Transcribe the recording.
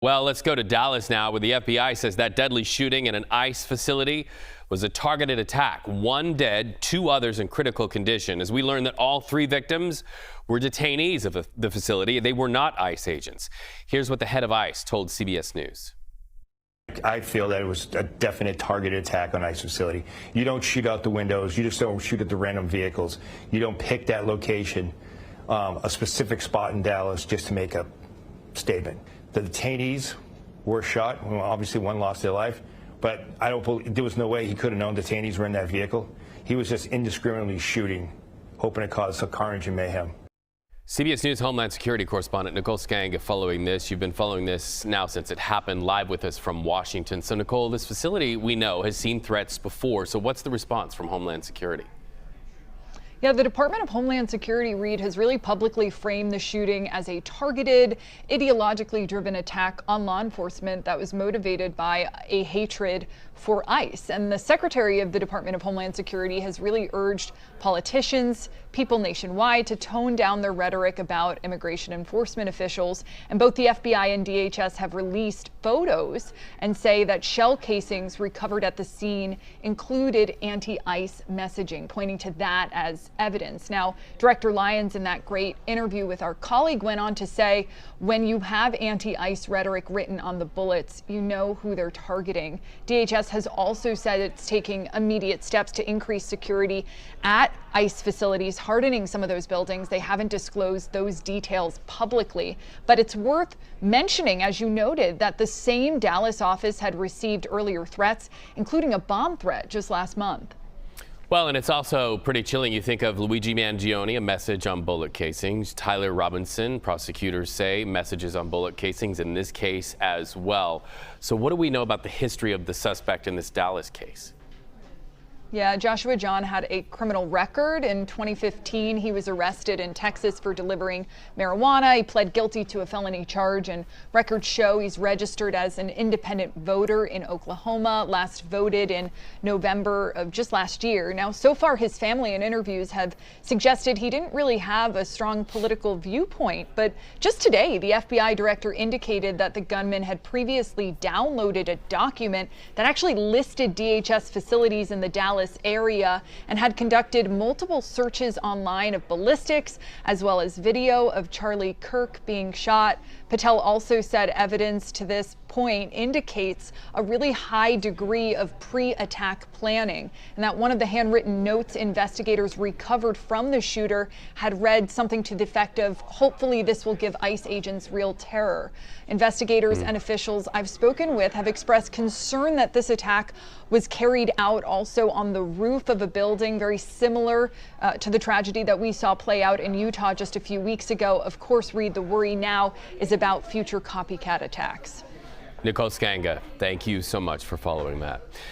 Well, let's go to Dallas now, where the FBI says that deadly shooting in an ICE facility was a targeted attack. One dead, two others in critical condition. As we learned that all three victims were detainees of the facility. They were not ICE agents. Here's what the head of ICE told CBS News. I feel that it was a definite targeted attack on ICE facility. You don't shoot out the windows. You just don't shoot at the random vehicles. You don't pick that location, a specific spot in Dallas, just to make a statement. The detainees were shot. Well, obviously, one lost their life, but I don't believe there was no way he could have known detainees were in that vehicle. He was just indiscriminately shooting, hoping to cause some carnage and mayhem. CBS News Homeland Security correspondent Nicole Sganga following this. You've been following this now since it happened, live with us from Washington. So, Nicole, this facility, we know, has seen threats before. So what's the response from Homeland Security? Yeah, the Department of Homeland Security, Reed, has really publicly framed the shooting as a targeted, ideologically driven attack on law enforcement that was motivated by a hatred for ICE. And the Secretary of the Department of Homeland Security has really urged politicians, people nationwide, to tone down their rhetoric about immigration enforcement officials. And both the FBI and DHS have released photos and say that shell casings recovered at the scene included anti-ICE messaging, pointing to that as evidence. Now, Director Lyons, in that great interview with our colleague, went on to say, when you have anti-ICE rhetoric written on the bullets, you know who they're targeting. DHS has also said it's taking immediate steps to increase security at ICE facilities, hardening some of those buildings. They haven't disclosed those details publicly, but it's worth mentioning, as you noted, that the same Dallas office had received earlier threats, including a bomb threat just last month. Well, and it's also pretty chilling. You think of Luigi Mangione, a message on bullet casings. Tyler Robinson, prosecutors say, messages on bullet casings in this case as well. So what do we know about the history of the suspect in this Dallas case? Yeah, Joshua John had a criminal record. In 2015, he was arrested in Texas for delivering marijuana. He pled guilty to a felony charge, and records show he's registered as an independent voter in Oklahoma, last voted in November of just last year. Now, so far, his family in interviews have suggested he didn't really have a strong political viewpoint. But just today, the FBI director indicated that the gunman had previously downloaded a document that actually listed DHS facilities in the Dallas area and had conducted multiple searches online of ballistics as well as video of Charlie Kirk being shot. Patel also said evidence to this point indicates a really high degree of pre-attack planning, and that one of the handwritten notes investigators recovered from the shooter had read something to the effect of, "Hopefully this will give ICE agents real terror." Investigators and officials I've spoken with have expressed concern that this attack was carried out also on the roof of a building, very similar to the tragedy that we saw play out in Utah just a few weeks ago. Of course, Reed, the worry now is about future copycat attacks. Nicole Sganga, thank you so much for following that.